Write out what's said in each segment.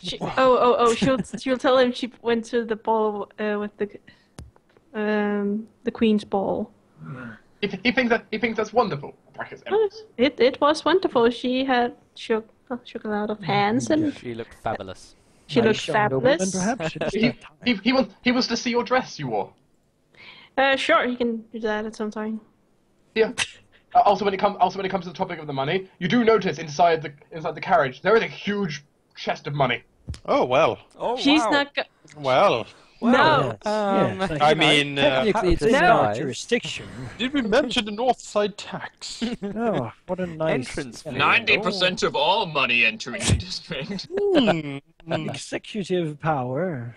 She'll tell him she went to the ball with the Queen's ball. He thinks that's wonderful. Brackets, It was wonderful. She had shook a lot of hands and She looked fabulous. she looked fabulous. Perhaps he wants to see your dress you wore. Sure, he can do that at some time. Yeah. Also, when it comes to the topic of the money, you do notice inside the carriage there is a huge chest of money. Oh well. Oh, She's wow. not. Well. No. I mean, technically it's in our jurisdiction. Did we mention the north side tax? Oh, what a nice entrance fee. 90% of all money entering the district. executive power.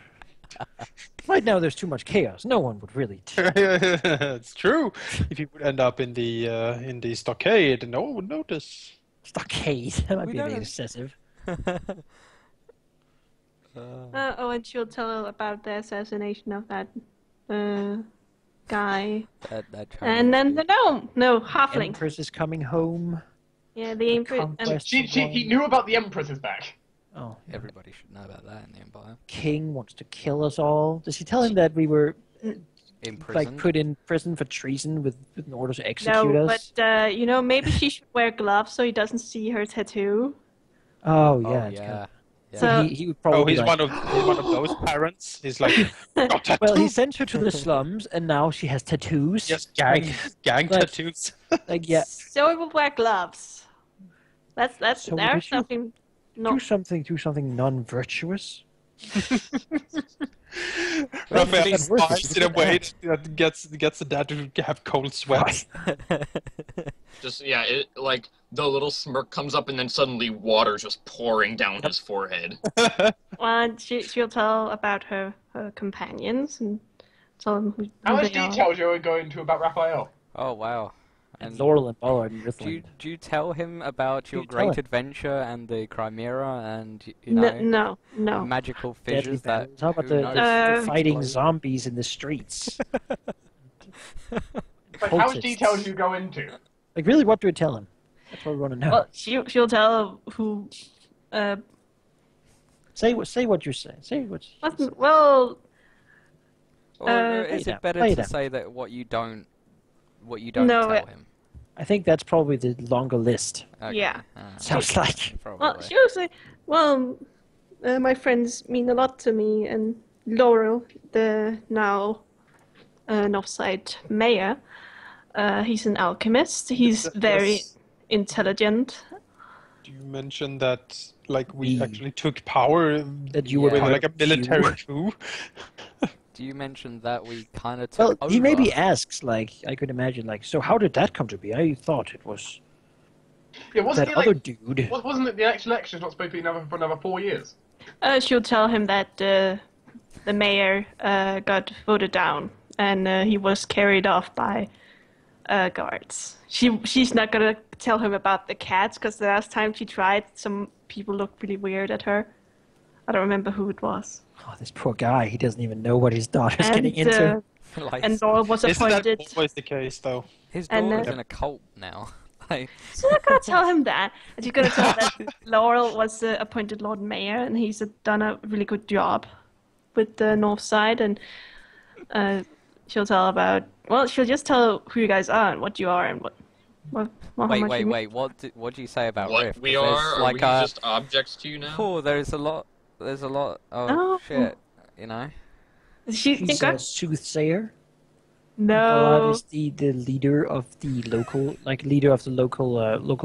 Right now, there's too much chaos. No one would really. It's true. If you would end up in the stockade, no one would notice. Stockade. That might be a bit excessive. And she'll tell about the assassination of that guy. And then the gnome. No, halfling. Empress is coming home. Yeah, the Empress. He knew about the Empress's back. Oh, Everybody should know about that in the Empire. King wants to kill us all. Does he tell him that we were put in prison for treason with in order to execute us? But maybe she should wear gloves so he doesn't see her tattoo. Oh yeah. Oh, yeah. So he would probably. He's one of those parents. He's like, got tattoos. Well, he sent her to the slums, and now she has tattoos. Yes, gang tattoos. So he will wear gloves. That's So there's would you something. Do something non-virtuous. Raphael smiles in a way that gets the dad to have cold sweats. Just like the little smirk comes up and then suddenly water just pouring down his forehead. And she'll tell about her companions and tell them who How much they are. details you're going to about Raphael? Oh, wow. And Laurel and Ballard and Rithland. Do you tell him about your you tell great him? adventure and the Chimera and No. magical Deadly fissures that? battles. How about who knows? the fighting zombies in the streets? But how much detail do you go into? Like, really, what do we tell him? That's what we want to know. Well, she'll tell who. Say what you say. Say what. Well. Or is it better to say that what you don't tell him? I think that's probably the longer list. Okay. Yeah. Sounds like. Probably. Well, she'll say, my friends mean a lot to me, and Laurel, the now Northside mayor, he's an alchemist. He's very intelligent. Do you mention that, like, we actually took power? That you were with, part like, a of military coup? Do you mention that we kind of took Well, over? he maybe asks, like, I could imagine, like, so how did that come to be? I thought it was that other dude. Wasn't it the next election? Not supposed to be for another 4 years. She'll tell him that the mayor got voted down, and he was carried off by guards. She's not gonna tell him about the cats, because the last time she tried, some people looked really weird at her. I don't remember who it was. Oh, this poor guy. He doesn't even know what his daughter's getting into. And Laurel was appointed. Isn't that always the case, though? His daughter's in a cult now. She's not going to tell him that. And she's going to tell him that Laurel was appointed Lord Mayor, and he's done a really good job with the North Side. And she'll tell about... Well, she'll just tell who you guys are and what you are and what Wait. What do you say about What Rift? we are? Are we just objects to you now? Oh, there's a lot of shit, you know? She's a soothsayer. No. Ballard is the leader of the local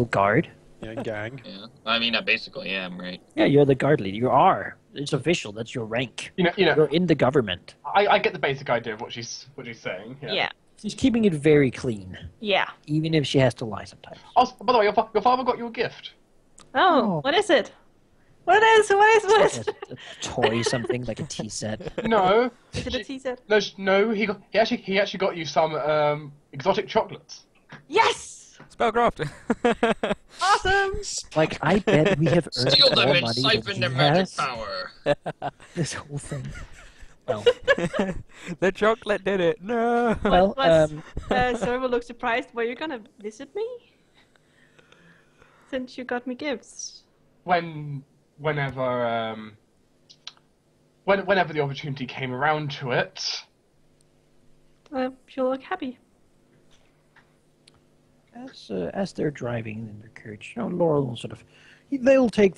guard. Yeah, gang. Yeah, I mean, I basically am, right? Yeah, you're the guard leader. You are. It's official. That's your rank. You're in the government. I get the basic idea of what she's saying. Yeah. She's keeping it very clean. Yeah. Even if she has to lie sometimes. Oh, by the way, your father got you a gift. Oh, what is it? What is a toy, something like a tea set. No. Is it a tea set? No. He actually got you some exotic chocolates. Yes. Spellcraft. Awesome. Like, I bet we have earned Steal them more and money siphon than their he magic has. power. This whole thing. Well, The chocolate did it. No. well, Sorbo looked surprised. Were you gonna visit me? Since you got me gifts. Whenever whenever the opportunity came around to it. She'll look happy. As they're driving in their carriage, Laurel will sort of, they'll take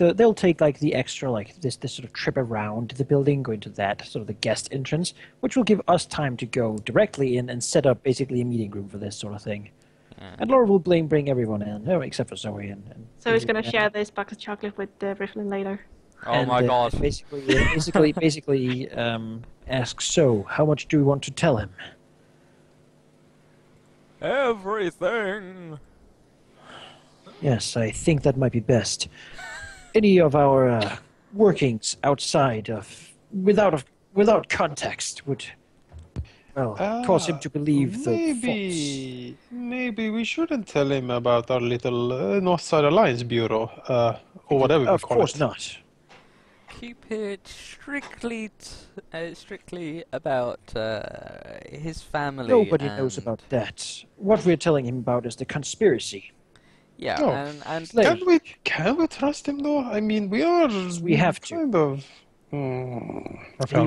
like the extra like this sort of trip around the building, going to that sort of the guest entrance, which will give us time to go directly in and set up basically a meeting room for this sort of thing. And Laura will bring everyone in, except for Zoe and so he's gonna share this box of chocolate with Riflin later. Oh my god! Basically, ask, so how much do we want to tell him? Everything. Yes, I think that might be best. Any of our workings outside of without context would cause him to believe the false. Maybe we shouldn't tell him about our little North Side Alliance Bureau, or whatever we call it. Of course not. Keep it strictly about his family. Nobody knows about that. What we're telling him about is the conspiracy. Yeah, no. and can we trust him though? I mean, we have to. Kind of. We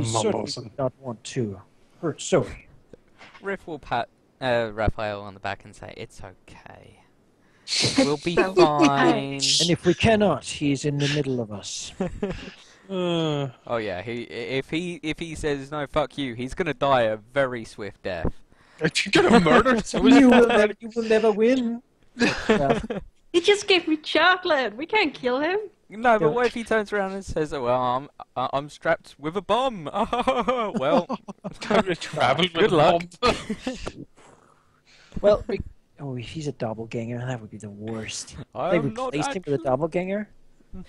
certainly do not want to hurt Zoe. Riff will pat Raphael on the back and say, "It's okay. We'll be fine." And if we cannot, he's in the middle of us. Oh yeah, if he says no, fuck you, he's gonna die a very swift death. You're gonna murder someone. You will never win. He just gave me chocolate. We can't kill him. No, but what if he turns around and says, "Oh, well, I'm strapped with a bomb." Well, good luck. Well, if he's a doppelganger, that would be the worst. They replaced him with a doppelganger.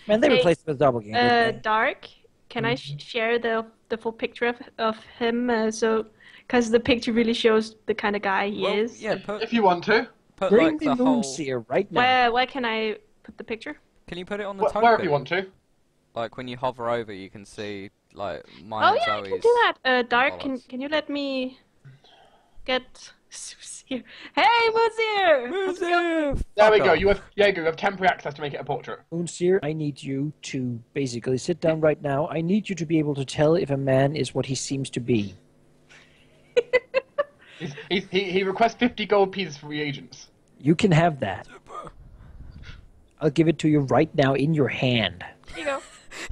Man, they replaced him with a doppelganger. Dark, can I share the full picture of him? Because the picture really shows the kind of guy he is. Yeah, if you want to. Bring the Moonseer right now. Where can I put the picture? Can you put it on the token? Wherever you want to. Like when you hover over, you can see like mine and Zoe's. I can do that. Dark, can you let me get Moonseer? Hey, Moonseer! There we go. You have temporary access to make it a portrait. Moonseer, I need you to basically sit down right now. I need you to be able to tell if a man is what he seems to be. He requests 50 gold pieces for reagents. You can have that. I'll give it to you right now in your hand. Here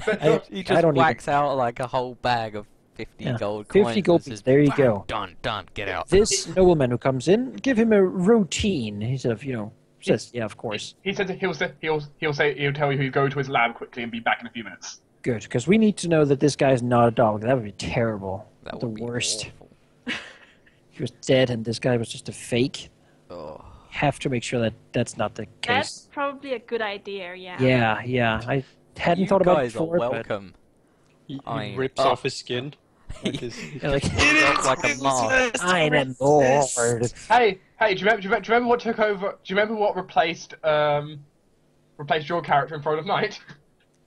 you go. He just whacks out like a whole bag of 50 gold coins. 50 gold pieces. There you go. Done. Get out. This nobleman who comes in, give him a routine. He sort of, says, yeah, of course. He said he'll tell you he'll go to his lab quickly and be back in a few minutes. Good, because we need to know that this guy's not a dog. That would be terrible. That the would be worst. Awful. He was dead, and this guy was just a fake. Oh. Have to make sure that that's not the case. That's probably a good idea. Yeah. Yeah. I hadn't thought about it before. You guys are welcome. He rips off his skin. Like like a mask. I'm a lord. Hey! Do you remember what took over? Do you remember what replaced your character in Throne of Night?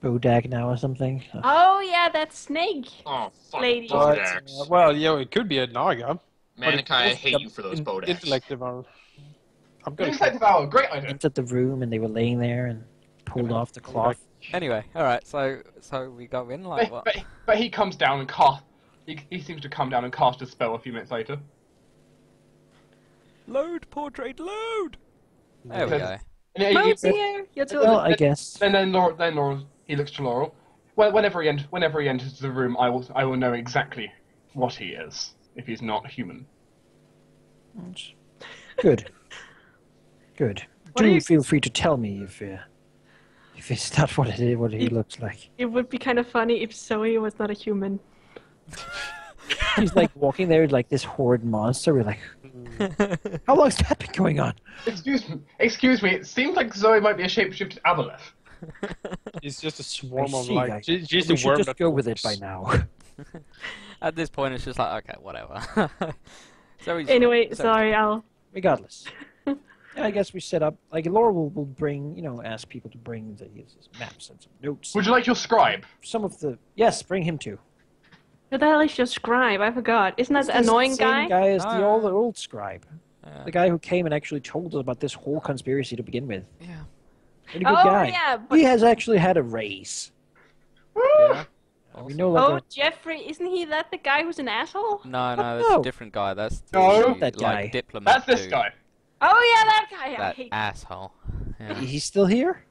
Bodag now or something. Oh yeah, that snake. Oh, fuck Lady. Bodax. Well, it could be a Naga. Manikai, I hate you for those Bodax. Intellective hour. Intellective hour, great idea. Entered the room and they were laying there and pulled off the cloth. Anyway, alright, so we go in like what? But he comes down and cast. He seems to come down and cast a spell a few minutes later. Load, portrait, load! There we go. Moonseer, Well, I guess. Then Laurel, he looks to Laurel. Well, whenever he enters the room, I will know exactly what he is if he's not human. Good. Do feel free to tell me if it's not what he looks like. It would be kind of funny if Zoe was not a human. He's like walking there like this horrid monster. We're like, how long's that been going on? Excuse me. It seems like Zoe might be a shapeshifted aboleth. He's just a swarm of we should just go with it by now. At this point, it's just like, okay, whatever. Anyway, sorry, Regardless. I guess we set up, like, Laura will bring, ask people to bring the maps and some notes. Would you like your scribe? Yes, bring him too. Who the hell is your scribe? I forgot. Isn't that the annoying guy? The same guy as the old scribe. The guy who came and actually told us about this whole conspiracy to begin with. Yeah. Pretty good guy. Yeah, but... He has actually had a raise. Yeah. A We know like Oh, Jeffrey, isn't he that the guy who's an asshole? No, that's no. a different guy. That's No. the Not that guy. like diplomat That's this dude. guy. Oh yeah, that guy. I That hate. asshole. Yeah. he's still here.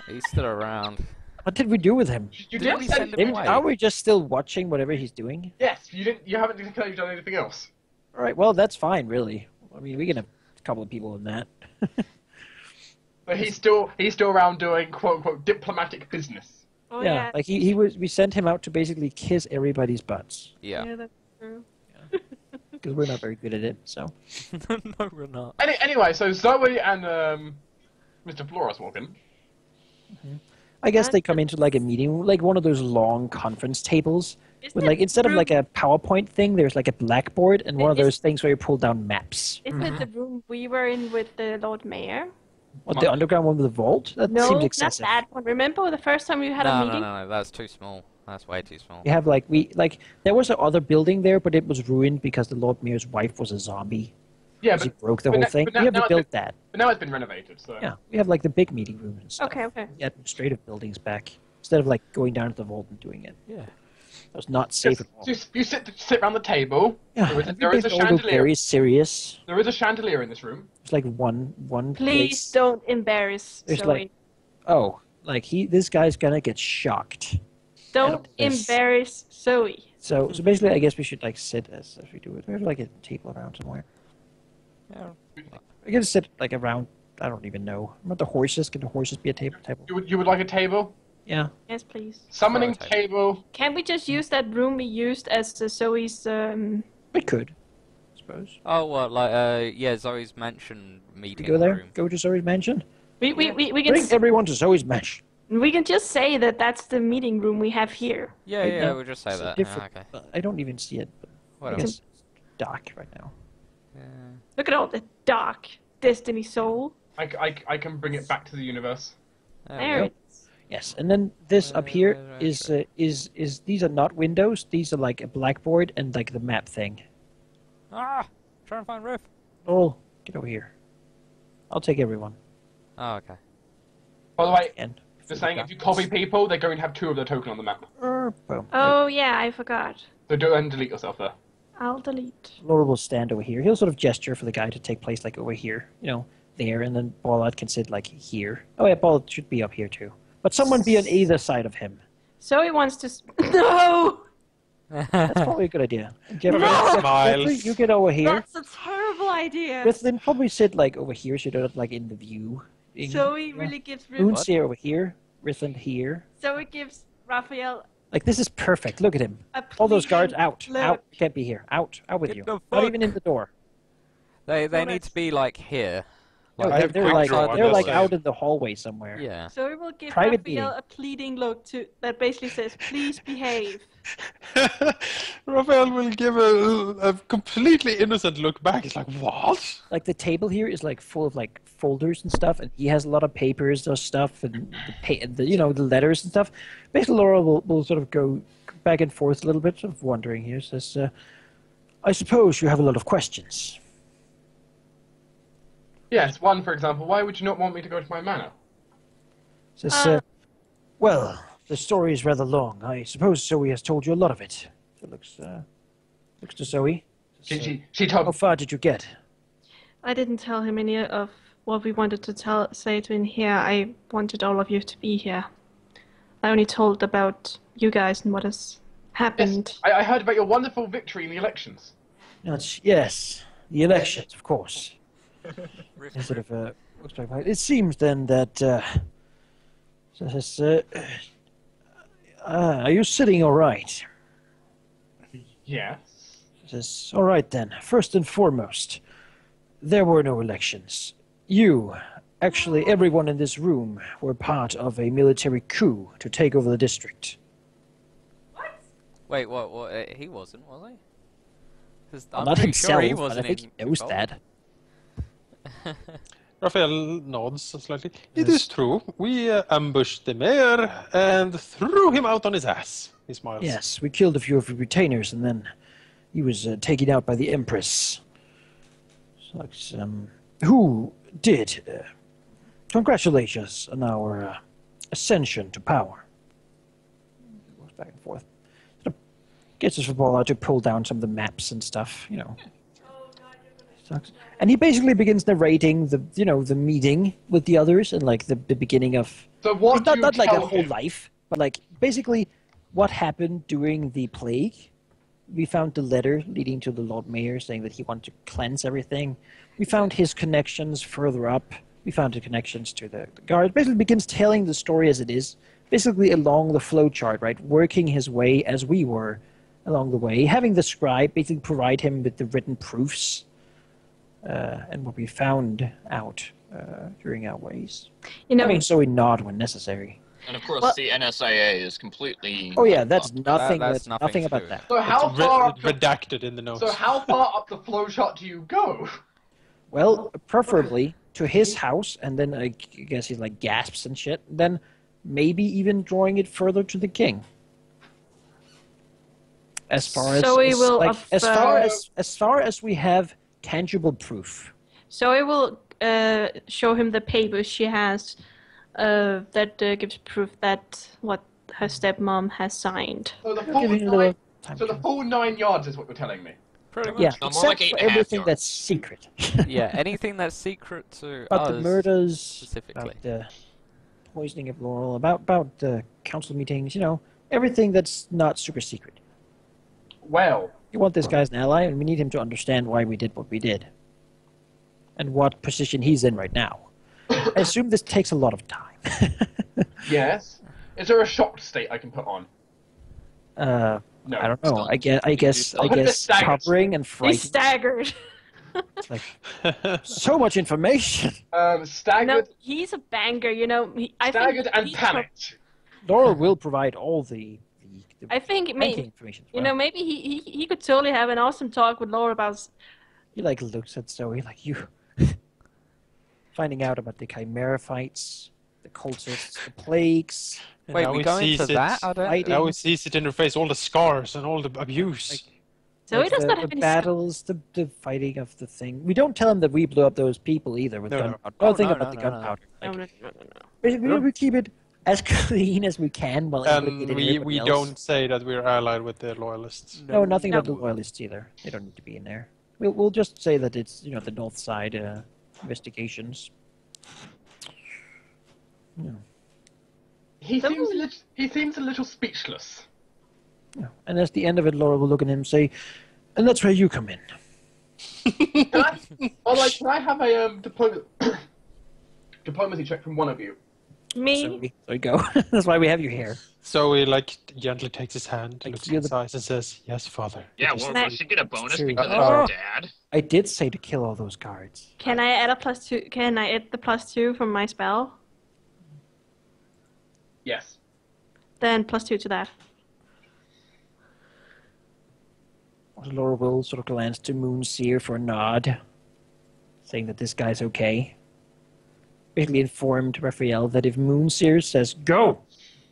He's still around. What did we do with him? You Didn't didn't we send send him him. away? Are we just still watching whatever he's doing? Yes, you didn't. You haven't declared you've done anything else. All right. Well, that's fine, really. I mean, we can have a couple of people in that. But he's still around doing quote unquote diplomatic business. Oh yeah, yeah. like he was. We sent him out to basically kiss everybody's butts Yeah. Yeah, that's true. because we're not very good at it. So No, we're not. Anyway, so Zoe and Mr. Floros walk in. I guess they come into like a meeting, like one of those long conference tables. Isn't With it like instead of room- like a PowerPoint thing, there's like a blackboard and one of Is- those things where you pull down maps. Isn't it the room we were in with the Lord Mayor? What, the underground one with the vault? That No, seems not excessive. that one. Remember the first time we had a No, no, meeting? no, that's too small. That's way too small. We have like there was another building there, but it was ruined because the Lord Mayor's wife was a zombie. Yeah, He but, broke the but whole now- thing. but now- We have now to it's build been- that. but now it's been renovated. So Yeah, we have like the big meeting room and stuff. Okay. The administrative buildings back instead of like going down to the vault and doing it. Yeah. That was not safe at all. You sit around the table. Yeah, There is a everybody's all chandelier. very serious. There is a chandelier in this room. It's like one Please place. don't embarrass There's Zoe. like- Oh, like this guy's gonna get shocked. Don't Yes. embarrass Zoe. So basically, I guess we should like sit as we do it. We have like a table around somewhere. Yeah. I guess sit like around. I don't even know. About the horses? Can the horses be a table? You would like a table? Yeah. Yes, please. Summoning Table. table. Can we just use that room we used as Zoe's? We could. I suppose. Oh, what? Like, yeah, Zoe's mansion We meeting go there. room. Go to Zoe's mansion. We can Bring everyone to Zoe's mansion. we can just say that that's the meeting room we have here. Yeah, Right yeah, now, we'll just say It's a that. different- Yeah, okay. I don't even see it. But I Whatever. guess it's dark right now. Yeah. Look at all the dark Destiny soul. I can bring it back to the universe. There There we it is. Yes, and then this up here Right, is these are not windows. These are like a blackboard and like the map thing. go. Ah! Trying to find Riff. Oh, get over here. I'll take everyone. Oh, okay. By the way, And just saying, if you copy people, they're going to have 2 of their token on the map. Boom. Oh yeah, I forgot. So do and delete yourself there. I'll delete. Laura will stand over here. He'll sort of gesture for the guy to take place like over here, there, and then Ballard can sit like here. Oh yeah, Ballard should be up here too. But someone be on either side of him. Zoe wants to. No, That's probably a good idea. Jeffrey, No! Jeffrey, you get over here. that's a terrible idea. Rithlin probably sit like over here so you're not like in the view. Zoe really gives Moon's here over here. Rithlin here. Zoe gives Raphael Like this is perfect. Look at him. a All those guards pleading out. look. Out. You can't be here. Out. Out with Get you. the Not fuck- even in the door. They Well, need to be, like, here. No, I have they're quick like draw on they're this like side. out in the hallway somewhere. Yeah. Zoe will give Private Raphael meeting. a pleading look that basically says, "Please behave." Raphael will give a completely innocent look back. He's like, what? Like the table here is like full of like folders and stuff, and he has a lot of papers or stuff, and the letters and stuff. Basically, Laura will sort of go back and forth a little bit, sort of wondering here. Says, "I suppose you have a lot of questions." Yes, one, for example, why would you not want me to go to my manor? Says, "Well, the story is rather long. I suppose Zoe has told you a lot of it." So looks to Zoe. Says, She How told far did you get? I didn't tell him any of what we wanted to say to him here. I wanted all of you to be here. I only told about you guys and what has happened. Yes, I heard about your wonderful victory in the elections. Yes, the elections, of course. He sort of looks back. It seems then that. Says, are you sitting all right? Yes. Says, all right then. First and foremost, there were no elections. You, actually everyone in this room, were part of a military coup to take over the district. Wait, what? He wasn't, was he? 'Cause I'm Not pretty himself, sure he but I wasn't think he knows involved. that. Raphael nods slightly. It is true. We ambushed the mayor and threw him out on his ass. He smiles. Yes, we killed a few of your retainers, and then he was taken out by the Empress. So, who did congratulate us on our ascension to power. back and forth. Sort of gets his football out to pull down some of the maps and stuff, you know. Sucks. And he basically begins narrating the meeting with the others and like the beginning of. So what do you not like a tell whole him? life, but like basically what happened during the plague. We found the letter leading to the Lord Mayor saying that he wanted to cleanse everything. We found his connections further up. We found the connections to the guards. Basically begins telling the story as it is, basically along the flow chart, right? Working his way as we were along the way. Having the scribe basically provide him with the written proofs and what we found out during our ways. You know, I mean, so we nod when necessary. And of course, Well- the NSIA is completely. Oh yeah, that's unfucked. nothing. That's That's nothing nothing to about do. that. So how far up the, redacted in the notes. so how far up the flowchart do you go? Well, preferably to his house, and then I guess he like gasps and shit. Then maybe even drawing it further to the king. As far as So we will like, up- as far as we have tangible proof. so I will show him the papers she has that gives proof that what her stepmom has signed. So the I'll full give you a little nine, time. so the full 9 yards is what you're telling me. Pretty much. Yeah, No, more like except for 8.5 everything yards. that's secret. Yeah, anything that's secret to About the us murders, specifically. about the poisoning of Laurel, about the council meetings, you know, everything that's not super secret. Well, You want this guy as an ally, and we need him to understand why we did what we did. And what position he's in right now. I assume this takes a lot of time. yes. Is there a shocked state I can put on? No. I don't know. I guess I'll put this staggered. covering and He's frightened. staggered. It's like so much information. No, Staggered, he's a banger. You know, I staggered think and he's panicked. Laura will provide all the I think banking maybe information. As you well. know maybe he could totally have an awesome talk with Laura about. He like looks at Zoe like you, finding out about the chimera fights, the cultists, the plagues. And Wait, now we he go sees into it- that? I don't. Fighting. Now he sees it in her face, all the scars and all the abuse. So he does the, not the have any. battles, the fighting of the thing. We don't tell him that we blew up those people either with No, no. gunpowder. Oh, Don't think no, about no, the no, no. gunpowder. No, Like, no, no, no. basically, No. we keep it as clean as we can while And implicating we everybody else. don't say that we're allied with the loyalists. No, nothing about the No. loyalists either. They don't need to be in there. We'll just say that it's the North Side investigations. Yeah. He seems a little speechless. Yeah. And at the end of it, Laura will look at him and say, "And that's where you come in." Can I have a diplomacy check from one of you? Me? So we go. That's why we have you here. So he gently takes his hand, Like, looks in you're his the- eyes, and says, "Yes, father." Yeah, Because well, that- does she get a bonus True. because Oh. it's her dad? I did say to kill all those guards. Can I add a +2? Can I add the +2 from my spell? Yes. Then +2 to that. Laura will sort of glance to Moonseer for a nod, saying that this guy's okay. Basically informed Raphael that if Moonseer says go,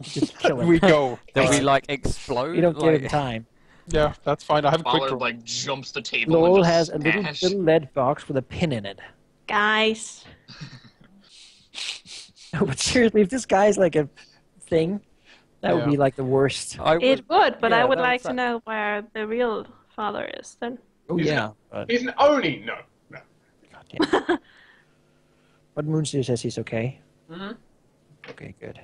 just kill him. We go. Then we Alright. like explode. We don't give him like, time. Yeah, that's fine. I have a quick Father draw. like jumps the table Laurel and has just a little, smash. little lead box with a pin in it. Guys. No, but seriously, if this guy's like a thing, that would Yeah. be like the worst. I would, It would, but yeah, I would that like was to know where the real father is then. Oh He's yeah, but He's an Oni. No. goddamn. But Moonseer says he's okay. Mhm. Okay, good.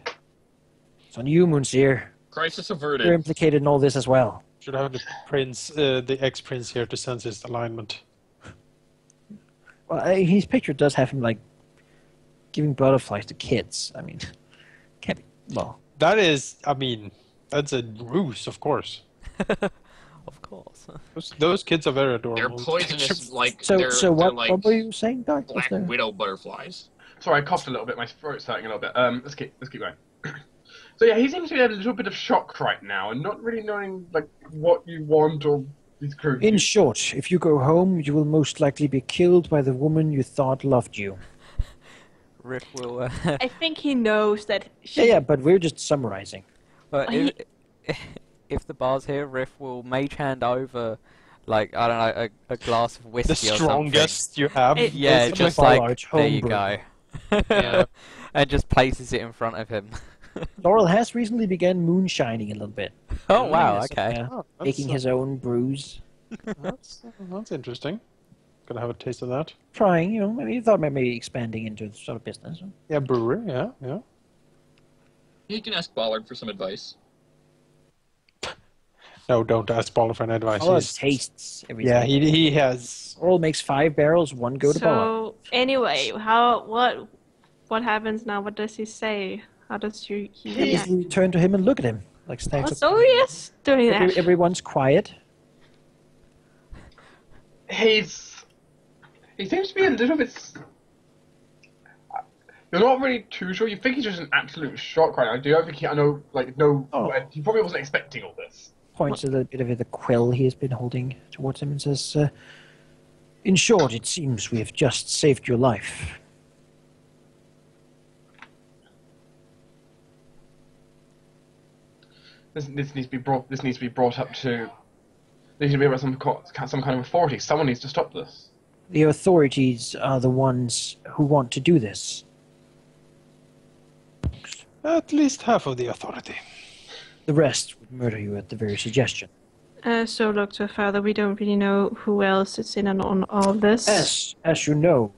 It's on you, Moonseer. Crisis You're averted. implicated in all this as well. Should have the prince, the ex-prince here to sense his alignment. Well, his picture does have him like giving butterflies to kids. I mean, can't be. Well, That is, that's a ruse, of course. of course. Those kids are very They're adorable. poisonous, like so they're, so they're what? like What were you saying, Doc? Was black there- widow butterflies. Sorry, I coughed a little bit. My throat's hurting a little bit. Let's keep going. So yeah, he seems to be in a little bit of shock right now, and not really knowing like what you want or his crew. In short, if you go home, you will most likely be killed by the woman you thought loved you. Riff will. I think he knows that she. Yeah, but we're just summarizing. But He- if the bar's here, Riff will mage hand over, like I don't know, a glass of whiskey The or strongest you have. It- something. Yeah, It's just a like large there you homebrew. go. Yeah. And just places it in front of him. Laurel has recently begun moonshining a little bit. Oh wow, Yes, okay. Oh, making his own brews. That's interesting. Gonna have a taste of that. Trying, maybe you thought maybe expanding into the sort of business. Yeah, brewery. Yeah, yeah. You can ask Ballard for some advice. No, don't ask Paul for an advice. All He's, tastes everything. yeah, he has. Laurel makes 5 barrels, 1 go to Ballard. So anyway, what happens now? What does he say? How does he react? You turn to him and look at him like stacks. So he is doing that. Everyone's quiet. He seems to be a little bit. You're not really too sure. You think he's just in absolute shock right now. Do you think he? He probably wasn't expecting all this. Points a little bit of the quill he has been holding towards him and says, "In short, it seems we have just saved your life." This needs to be brought. This needs to be brought up to. Needs to be about some kind of authority. Someone needs to stop this. The authorities are the ones who want to do this. At least half of the authority. The rest would murder you at the very suggestion. So look, to Father, we don't really know who else is in on all this. As you know,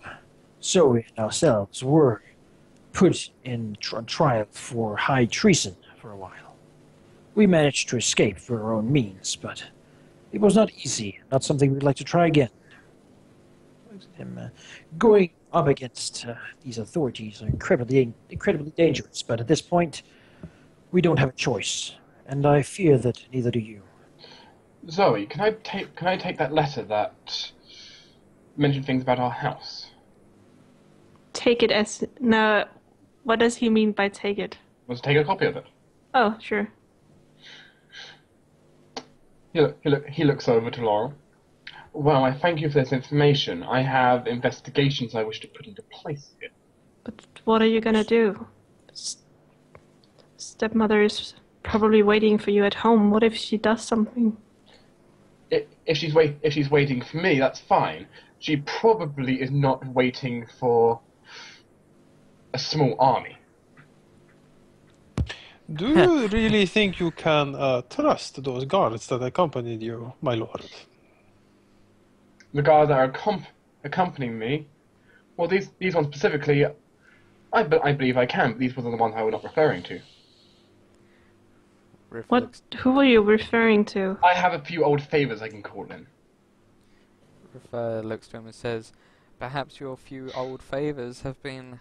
Zoe and ourselves were put in trial for high treason for a while. We managed to escape for our own means, but it was not easy, not something we'd like to try again. Going up against these authorities are incredibly dangerous, but at this point, we don't have a choice, and I fear that neither do you. Zoe, can I take that letter that mentioned things about our house? Take it as no. What does he mean by take it? Let's take a copy of it. Oh, sure. He looks over to Laurel. Well, I thank you for this information. I have investigations I wish to put into place here. But what are you gonna do? Stepmother is probably waiting for you at home. What if she does something? If she's waiting for me, that's fine. She probably is not waiting for a small army. Do you really think you can trust those guards that accompanied you, my lord? The guards that are accompanying me, well, these ones specifically, I believe I can, but these were the ones I was not referring to. Who are you referring to? I have a few old favors I can call in. Riff looks to him and says, "Perhaps your few old favors have been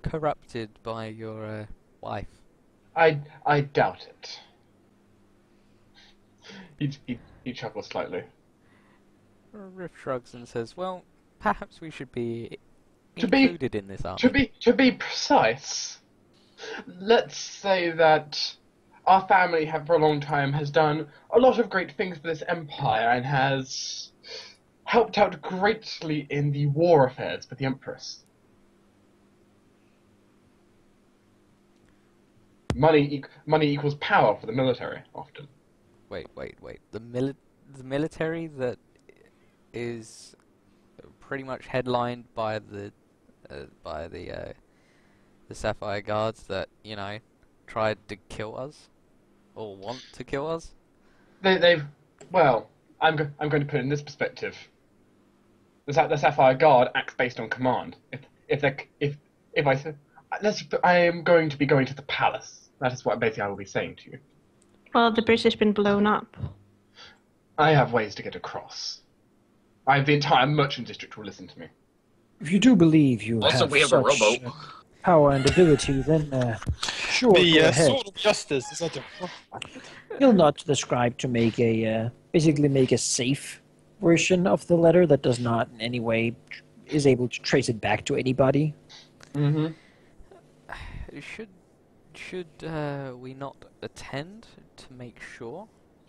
corrupted by your wife." I doubt it. He chuckles slightly. Riff shrugs and says, "Well, perhaps we should be included in this army." To be precise, let's say that our family for a long time has done a lot of great things for this empire and has helped out greatly in the war affairs for the Empress. Money equals power for the military, often. Wait. The military that is pretty much headlined by the Sapphire Guards that tried to kill us or want to kill us. Well, I'm going to put it in this perspective. The Sapphire Guard acts based on command. I am going to be going to the palace. That is what basically I will be saying to you. Well, the bridge has been blown up. I have ways to get across. The entire merchant district will listen to me. If you do believe you Also, we have a such rowboat. power and ability, then sure, go The ahead. sword of justice is that He'll not describe to make basically make a safe version of the letter that does not in any way is able to trace it back to anybody. Mm-hmm. Should we not attend to make sure?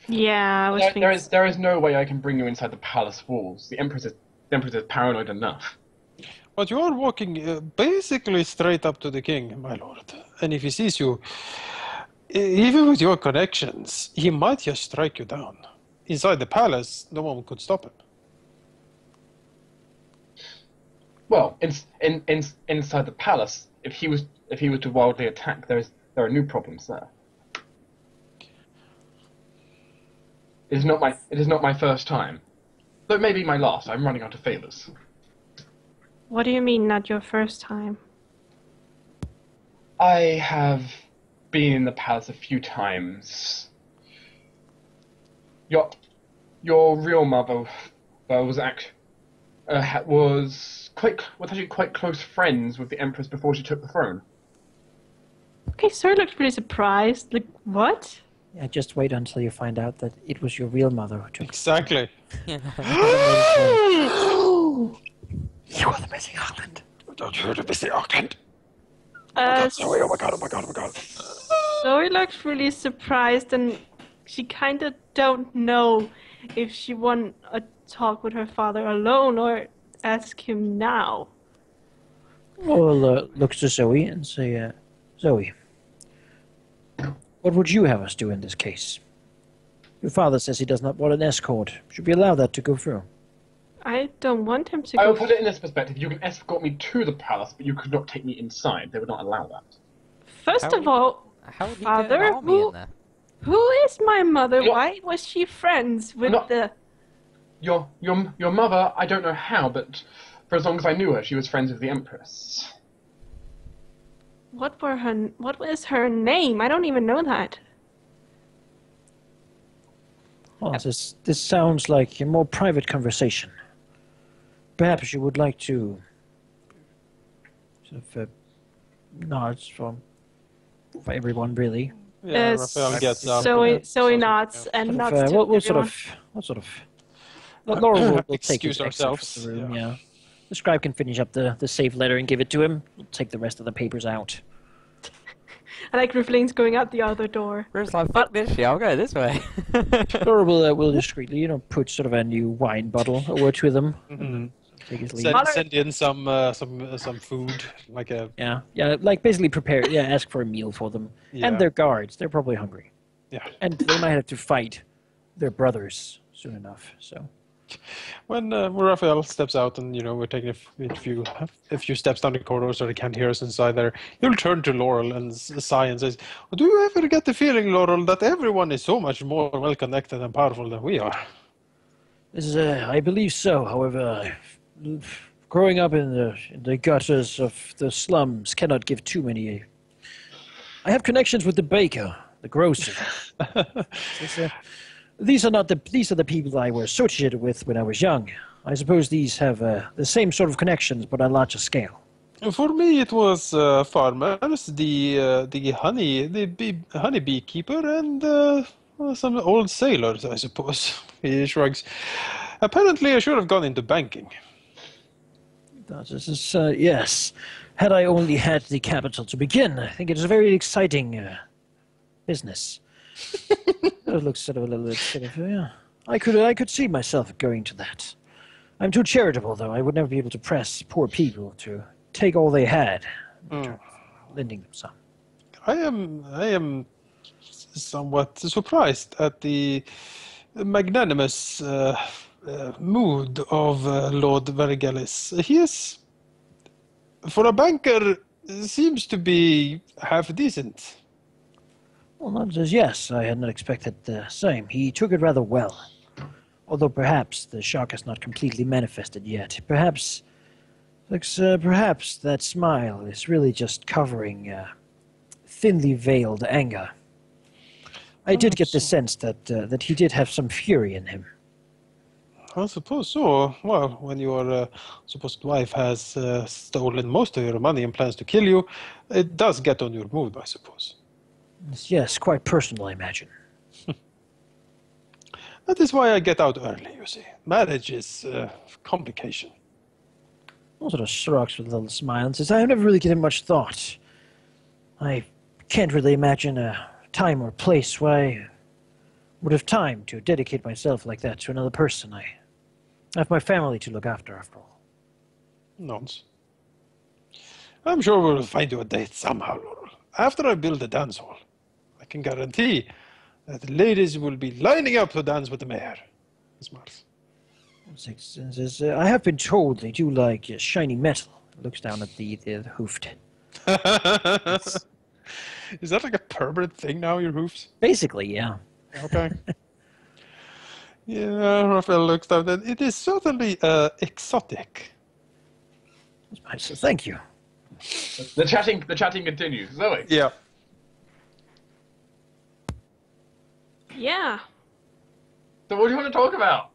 Yeah, I was thinking. There is no way I can bring you inside the palace walls. The Empress is paranoid enough. But you are walking basically straight up to the king, my lord. And if he sees you, even with your connections, he might just strike you down. Inside the palace, no one could stop him. Well, inside the palace, if he was to wildly attack, there are new problems there. It is not my first time. Though maybe my last. I'm running out of favors. What do you mean, not your first time? I have been in the palace a few times. Your real mother was actually quite close friends with the Empress before she took the throne. Okay, Sir looked pretty surprised. Like, what? Yeah, just wait until you find out that it was your real mother who took. Exactly. You are the missing Auckland. Don't you miss the Auckland? Uh, Oh my god, oh my god, oh my god. Zoe looks really surprised, and she kind of don't know if she want a talk with her father alone or ask him now. Well, looks to Zoe and say, Zoe, what would you have us do in this case? Your father says he does not want an escort. Should we allow that to go through? I don't want him to I go. will put it in this perspective. You can escort me to the palace, but you could not take me inside. They would not allow that. First of all, How would he Father, get an army in there? who is my mother? Your- Why was she friends with Not- the... Your mother, I don't know how, but for as long as I knew her, she was friends with the Empress. What was her name? I don't even know that. Well, this sounds like a more private conversation. Perhaps you would like to sort of nods for everyone, really. Yeah, Uh, Raphael gets up. Zoe nods and Sort nods of, to what sort everyone. of, what sort of? Laura will take Excuse his exit ourselves, from the room. yeah. Yeah. The scribe can finish up the save letter and give it to him. We'll take the rest of the papers out. I like Rifflin's going out the other door. Bruce like, fuck this shit, I'll go this way. Laura will discreetly, put sort of a new wine bottle over to them. Mhm. Take his leave. Send in some food, like a Yeah, like basically prepare. Yeah, ask for a meal for them yeah. and their guards. They're probably hungry, Yeah. and they might have to fight their brothers soon enough. So. When Raphael steps out and we're taking a few steps down the corridor so they can't hear us inside there, he'll turn to Laurel and sigh and says, "Do you ever get the feeling, Laurel, that everyone is so much more well connected and powerful than we are?" I believe so. However, growing up in the gutters of the slums cannot give too many. I have connections with the baker, the grocer. These are the people I was associated with when I was young. I suppose these have the same sort of connections, but on a larger scale. For me, it was farmers, the honey beekeeper, and some old sailors, I suppose. He shrugs. Apparently, I should have gone into banking. This is, yes. Had I only had the capital to begin, I think it is a very exciting business. It looks sort of a little bit sort of, yeah. I could see myself going to that. I'm too charitable, though. I would never be able to press poor people to take all they had, lending them some. I am somewhat surprised at the magnanimous mood of Lord Vergellis. He is, for a banker, seems to be half decent. Well, not as yes. I had not expected the same. He took it rather well. Although perhaps the shock has not completely manifested yet. Perhaps that smile is really just covering thinly veiled anger. I did get the sense that he did have some fury in him. I suppose so. Well, when your supposed wife has stolen most of your money and plans to kill you, it does get on your mood, I suppose. Yes, quite personal, I imagine. That is why I get out early, you see. Marriage is a complication. He sort of shrugs with a little smile and says, I have never really given much thought. I can't really imagine a time or place where I would have time to dedicate myself like that to another person. I have my family to look after all. Nonsense. I'm sure we'll find you a date somehow, Laurel. After I build a dance hall, I can guarantee that the ladies will be lining up to dance with the mayor. He smiles. Says, I have been told they do like shiny metal. Looks down at the hoofed. Is that like a permanent thing now, your hoofs? Basically, yeah. Okay. Yeah, Raphael looks down. Then it is certainly exotic. So thank you. The chatting continues. Zoe. Yeah. Yeah. So what do you want to talk about?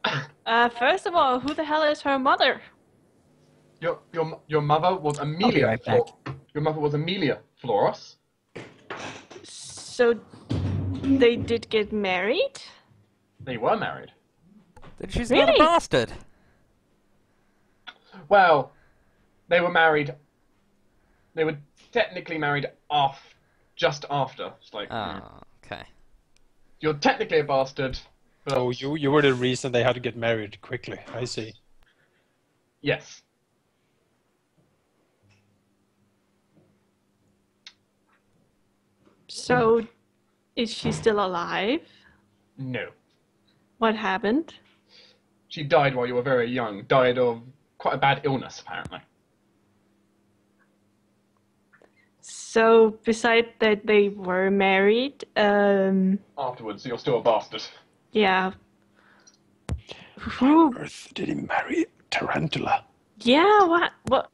First of all, who the hell is her mother? Your mother was Amelia. I'll be right back. Your mother was Amelia Floros. So they did get married? They were married. Then she's not a Really? bastard. Well, they were married. They were technically married just after. It's like Oh, okay. you're technically a bastard. But Oh, you were the reason they had to get married quickly. I see. yes. So, is she still alive? No. What happened? She died while you were very young. Died of quite a bad illness, apparently. So, besides that they were married, Afterwards, you're still a bastard. yeah. Who? Earth did he marry Tarantula? Yeah, what?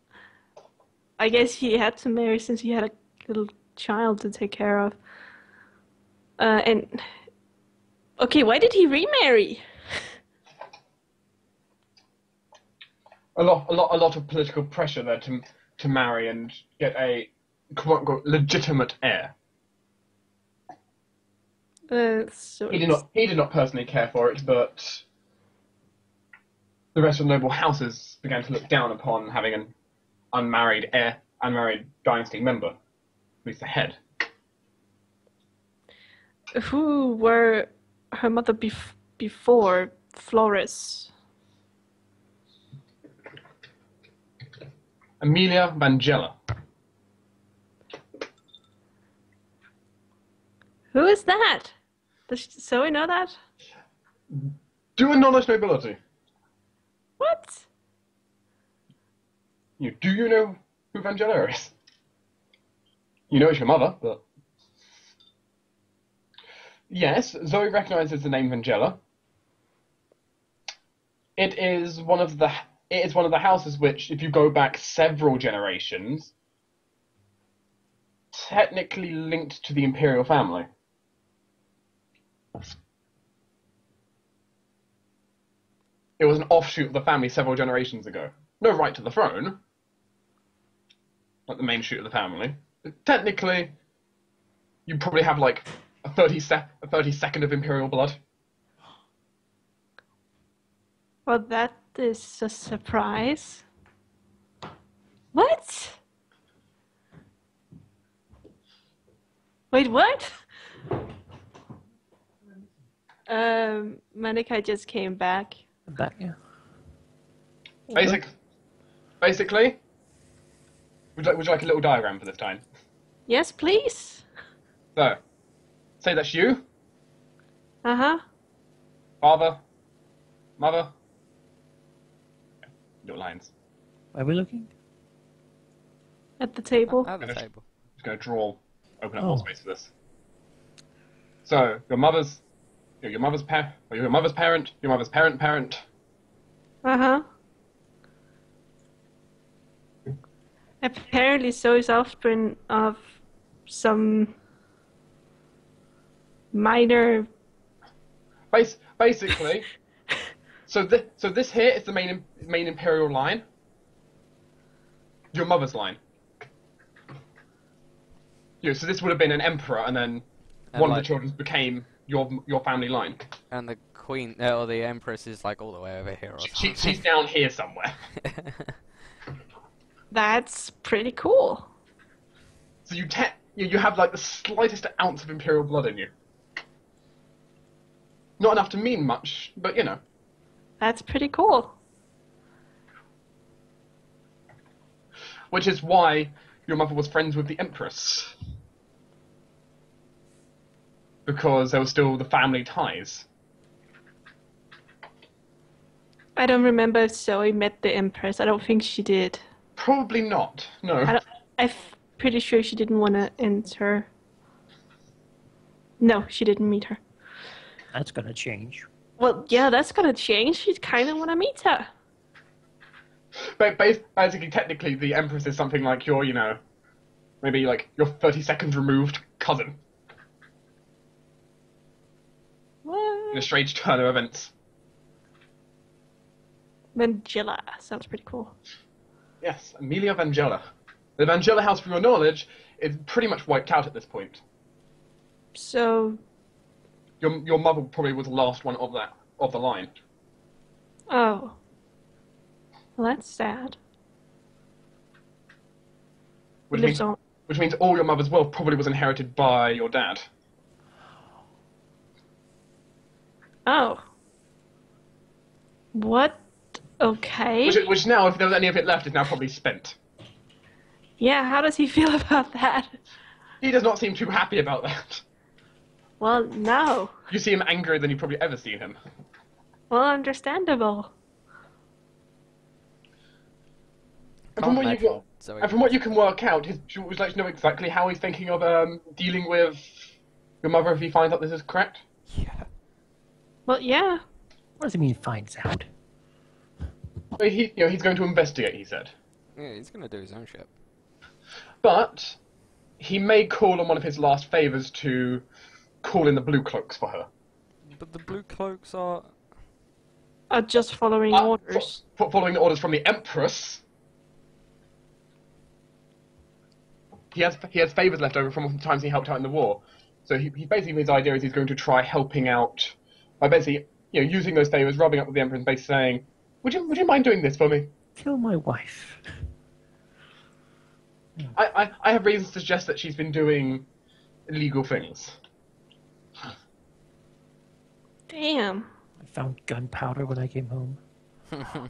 I guess he had to marry since he had a little child to take care of. And okay, why did he remarry? A lot of political pressure there to marry and get a quote unquote legitimate heir. So He did not personally care for it, but the rest of the noble houses began to look down upon having an unmarried dynasty member, at least the head. who were her mother before Flores? Amelia Vangela. Who is that? Does Zoe know that? Do acknowledge nobility. What? Do you know who Vangela is? You know it's your mother, but yes, Zoe recognizes the name Vangela. It is one of the houses which, if you go back several generations, technically linked to the imperial family. It was an offshoot of the family several generations ago. No right to the throne, not the main shoot of the family. But technically, you probably have like a 30-second of imperial blood. Well, that is a surprise. What? Wait, what? Manika just came back. Back, yeah. Basically, would you like a little diagram for this time? Yes, please. So, say that's you, Uh-huh. father, mother. Little lines. Where are we looking? At the table. At the table. Just going to open up Oh. more space for this. So, your mother's parent, your mother's parent. Uh-huh. Apparently Zoe's offspring of some minor... Basically, so this here is the main imperial line. Your mother's line. So this would have been an emperor, and then And one like- of the children became your family line. And the queen, or the empress, is like all the way over here. Or She's down here somewhere. That's pretty cool. So you have like the slightest ounce of imperial blood in you. Not enough to mean much, but you know. That's pretty cool. Which is why your mother was friends with the Empress. Because there were still the family ties. I don't remember if Zoe met the Empress. I don't think she did. Probably not, no. pretty sure she didn't want to enter. No, she didn't meet her. That's gonna change. Well, yeah, that's gonna change. She kind of want to meet her. But basically, technically, the Empress is something like your, maybe like your 32nd removed cousin. What? In a strange turn of events. Vangela sounds pretty cool. Yes, Amelia Vangela. The Vangela house, for your knowledge, is pretty much wiped out at this point. So, Your mother probably was the last one of the line. oh, well, that's sad. Which Lives means, on. which means all your mother's wealth probably was inherited by your dad. Oh. What? Okay. Which now, if there was any of it left, is now probably spent. Yeah, how does he feel about that? He does not seem too happy about that. Well, no. You see him angrier than you've probably ever seen him. Well, understandable. And from what you can work out, would you like to know exactly how he's thinking of dealing with your mother if he finds out this is correct? Yeah. Well, yeah. What does it mean, finds out? Well, he's going to investigate, he said. Yeah, he's gonna do his own shit. But he may call on one of his last favors to call in the Blue Cloaks for her. But the blue cloaks are... Just following orders. Following the orders from the Empress. He has favors left over from the times he helped out in the war. So he basically, his idea is he's going to try helping out by basically, using those favors, rubbing up with the Emperor and basically saying, would you mind doing this for me? Kill my wife. I have reasons to suggest that she's been doing illegal things. Damn. I found gunpowder when I came home. I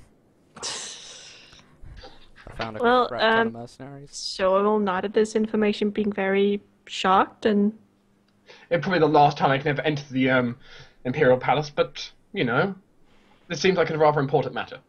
found a Well, crap ton of mercenaries. So I will nod at this information, being very shocked and. It's probably the last time I can ever enter the Imperial Palace, but, this seems like a rather important matter.